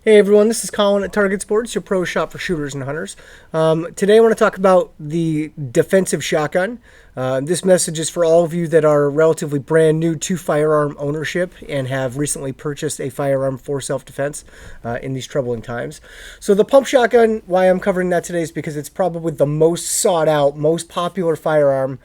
Hey everyone, this is Colin at Target Sports, your pro shop for shooters and hunters. Today I want to talk about the defensive shotgun. This message is for all of you that are relatively brand new to firearm ownership and have recently purchased a firearm for self-defense in these troubling times. So the pump shotgun, why I'm covering that today is because it's probably the most sought out, most popular firearm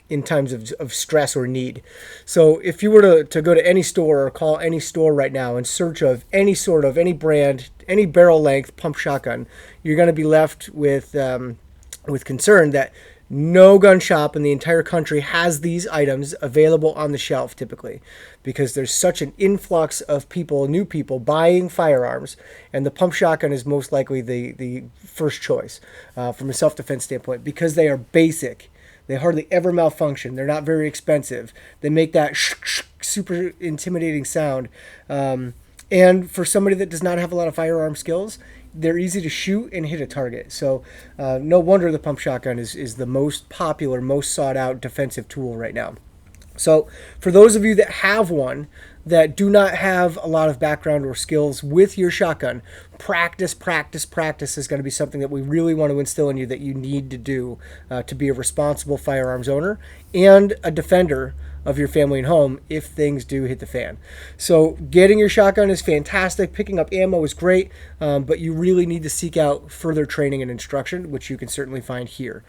in times of stress or need. So if you were to go to any store or call any store right now in search of any brand, any barrel length pump shotgun, you're going to be left with concern that no gun shop in the entire country has these items available on the shelf typically, because there's such an influx of new people buying firearms, and the pump shotgun is most likely the first choice from a self-defense standpoint because they are basic. They hardly ever malfunction. They're not very expensive. They make that super intimidating sound. And for somebody that does not have a lot of firearm skills, they're easy to shoot and hit a target. So no wonder the pump shotgun is the most popular, most sought out defensive tool right now. So for those of you that have one that do not have a lot of background or skills with your shotgun, practice is going to be something that we really want to instill in you that you need to do to be a responsible firearms owner and a defender of your family and home if things do hit the fan. So getting your shotgun is fantastic. Picking up ammo is great, but you really need to seek out further training and instruction, which you can certainly find here.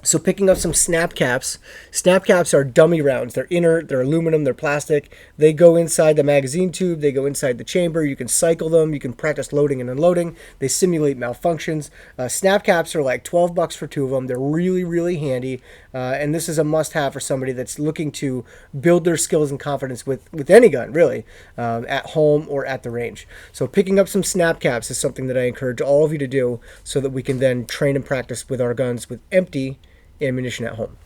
So picking up some snap caps. Snap caps are dummy rounds. They're inert, they're aluminum, they're plastic. They go inside the magazine tube, they go inside the chamber. You can cycle them, you can practice loading and unloading. They simulate malfunctions. Snap caps are like $12 for two of them. They're really handy. And this is a must-have for somebody that's looking to build their skills and confidence with any gun, really, at home or at the range. So picking up some snap caps is something that I encourage all of you to do so that we can then train and practice with our guns with empty ammunition at home.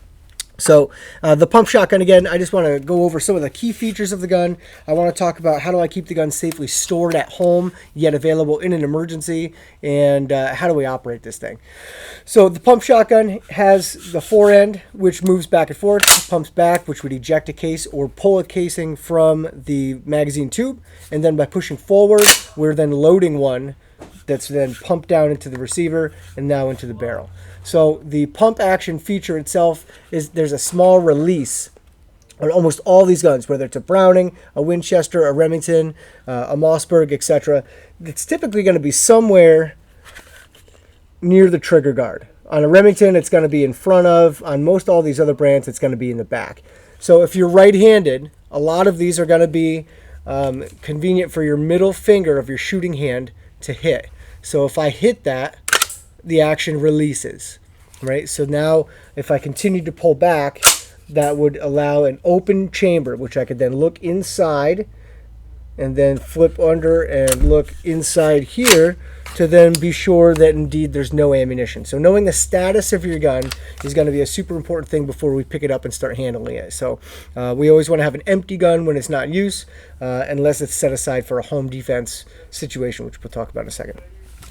So the pump shotgun, again, I just want to go over some of the key features of the gun. I want to talk about how do I keep the gun safely stored at home yet available in an emergency, and how do we operate this thing. So the pump shotgun has the forend, which moves back and forth, pumps back, which would eject a case or pull a casing from the magazine tube, and then by pushing forward, we're then loading one that's then pumped down into the receiver and now into the barrel. So the pump action feature itself is there's a small release on almost all these guns, whether it's a Browning, a Winchester, a Remington, a Mossberg, etc. It's typically going to be somewhere near the trigger guard. On a Remington, it's going to be in front of. On most all these other brands, it's going to be in the back. So if you're right-handed, a lot of these are going to be convenient for your middle finger of your shooting hand to hit. So if I hit that, the action releases, right? So now if I continue to pull back, that would allow an open chamber, which I could then look inside and then flip under and look inside here to then be sure that indeed there's no ammunition. So knowing the status of your gun is going to be a super important thing before we pick it up and start handling it. So we always want to have an empty gun when it's not in use, unless it's set aside for a home defense situation, which we'll talk about in a second.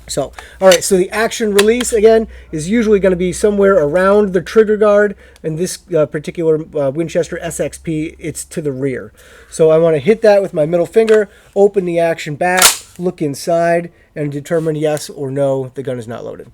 So, all right, so the action release, again, is usually going to be somewhere around the trigger guard. In this particular Winchester SXP, it's to the rear. So I want to hit that with my middle finger, open the action back, look inside, and determine yes or no, the gun is not loaded.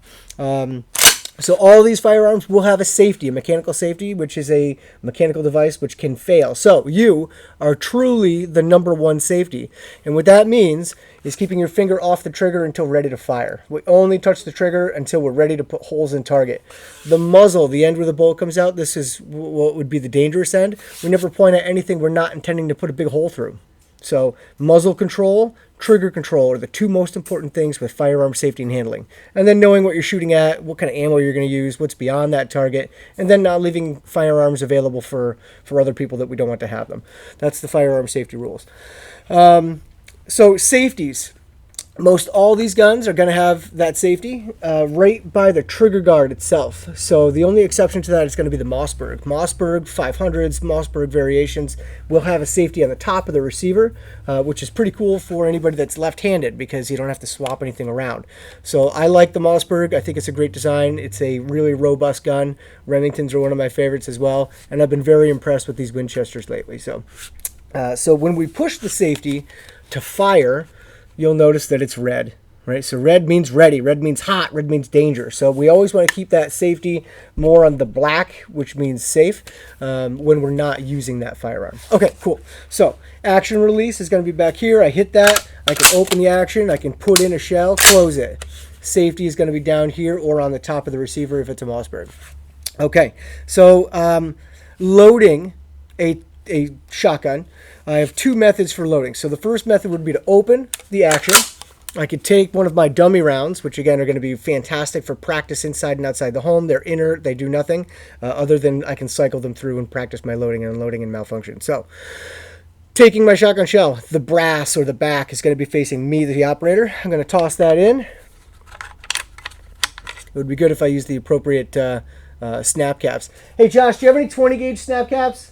So all these firearms will have a mechanical safety, which is a mechanical device which can fail. So you are truly the number one safety. And what that means is keeping your finger off the trigger until ready to fire. We only touch the trigger until we're ready to put holes in target. The muzzle, the end where the bullet comes out, this is what would be the dangerous end. We never point at anything we're not intending to put a big hole through. So muzzle control, trigger control are the two most important things with firearm safety and handling. And then knowing what you're shooting at, what kind of ammo you're going to use, what's beyond that target, and then not leaving firearms available for other people that we don't want to have them. That's the firearm safety rules. So safeties. Most all these guns are going to have that safety right by the trigger guard itself. So the only exception to that is going to be the Mossberg. Mossberg 500s, Mossberg variations will have a safety on the top of the receiver, which is pretty cool for anybody that's left-handed because you don't have to swap anything around. So I like the Mossberg. I think it's a great design. It's a really robust gun. Remingtons are one of my favorites as well, and I've been very impressed with these Winchesters lately. So when we push the safety to fire, you'll notice that it's red. Right, so red means ready, red means hot, red means danger. So we always want to keep that safety more on the black, which means safe, when we're not using that firearm. Okay, cool. So action release is going to be back here. I hit that. I can open the action. I can put in a shell, close it. Safety is going to be down here or on the top of the receiver if it's a Mossberg. Okay, so loading a shotgun. I have two methods for loading. So the first method would be to open the action. I could take one of my dummy rounds, which again are going to be fantastic for practice inside and outside the home. They're inert, they do nothing other than I can cycle them through and practice my loading and unloading and malfunction. So, taking my shotgun shell, the brass or the back is going to be facing me, the operator. I'm going to toss that in. It would be good if I used the appropriate snap caps. Hey Josh, do you have any 20 gauge snap caps?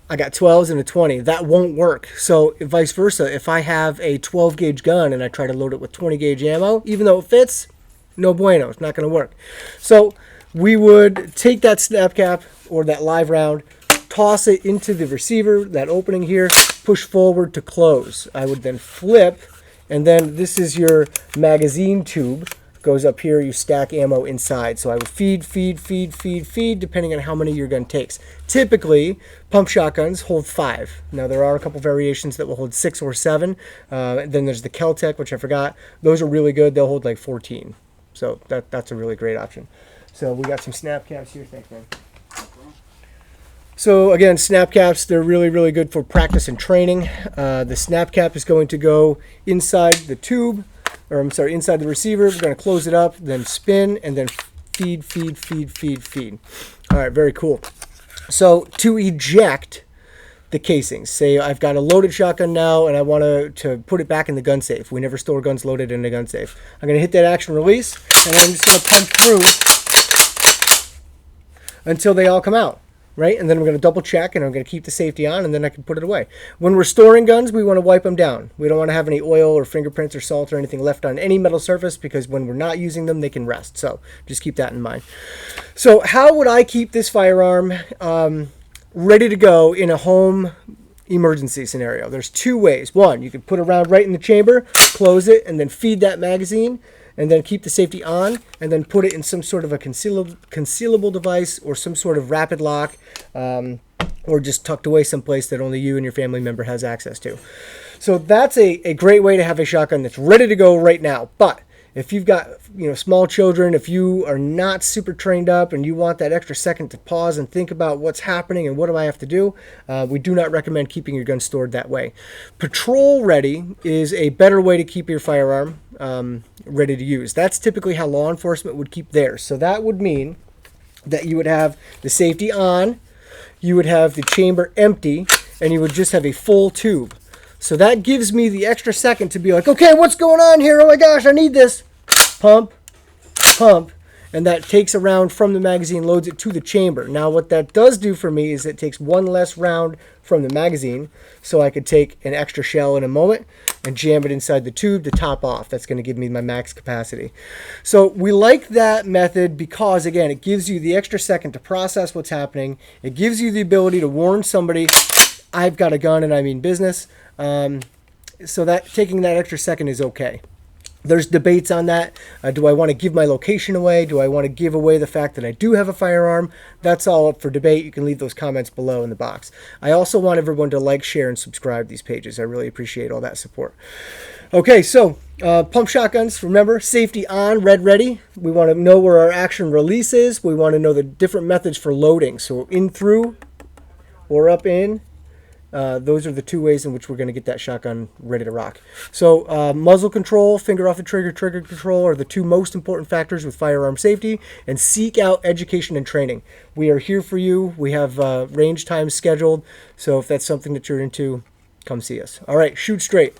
I got 12s and a 20. That won't work. So vice versa, if I have a 12 gauge gun and I try to load it with 20 gauge ammo, even though it fits, no bueno, it's not going to work. So we would take that snap cap or that live round, toss it into the receiver, that opening here, push forward to close. I would then flip, and then this is your magazine tube. Goes up here, you stack ammo inside. So I would feed, depending on how many your gun takes. Typically, pump shotguns hold 5. Now, there are a couple variations that will hold 6 or 7. Then there's the Kel-Tec, which I forgot. Those are really good. They'll hold like 14. So that's a really great option. So we got some snap caps here. Thanks, man. So again, snap caps, they're really, really good for practice and training. The snap cap is going to go inside the tube. Or I'm sorry, inside the receiver. We're going to close it up, then spin, and then feed. All right, very cool. So to eject the casings, say I've got a loaded shotgun now and I want to put it back in the gun safe. We never store guns loaded in a gun safe. I'm going to hit that action release, and then I'm just going to pump through until they all come out. Right? And then we're going to double check, and I'm going to keep the safety on, and then I can put it away. When we're storing guns, we want to wipe them down. We don't want to have any oil or fingerprints or salt or anything left on any metal surface, because when we're not using them, they can rest. So just keep that in mind. So how would I keep this firearm ready to go in a home emergency scenario? There's two ways. One, you can put a round right in the chamber, close it, and then feed that magazine, and then keep the safety on, and then put it in some sort of a concealable device or some sort of rapid lock, or just tucked away someplace that only you and your family member has access to. So that's a great way to have a shotgun that's ready to go right now. But if you've got small children, if you are not super trained up and you want that extra second to pause and think about what's happening and what do I have to do, we do not recommend keeping your gun stored that way. Patrol ready is a better way to keep your firearm ready to use. That's typically how law enforcement would keep theirs. So that would mean that you would have the safety on, you would have the chamber empty, and you would just have a full tube. So that gives me the extra second to be like, okay, what's going on here? Oh my gosh, I need this. Pump, and that takes a round from the magazine, loads it to the chamber. Now what that does do for me is it takes one less round from the magazine, so I could take an extra shell in a moment and jam it inside the tube to top off. That's going to give me my max capacity. So we like that method because, again, it gives you the extra second to process what's happening. It gives you the ability to warn somebody, I've got a gun and I mean business. So that taking that extra second is okay. There's debates on that. Do I want to give my location away? Do I want to give away the fact that I do have a firearm? That's all up for debate. You can leave those comments below in the box. I also want everyone to like, share, and subscribe these pages. I really appreciate all that support. Okay, so pump shotguns, remember, safety on, red ready. We want to know where our action release is. We want to know the different methods for loading. So in through or up in. Those are the two ways in which we're going to get that shotgun ready to rock. So muzzle control, finger off the trigger, trigger control are the two most important factors with firearm safety. And seek out education and training. We are here for you. We have range times scheduled. So if that's something that you're into, come see us. All right, shoot straight.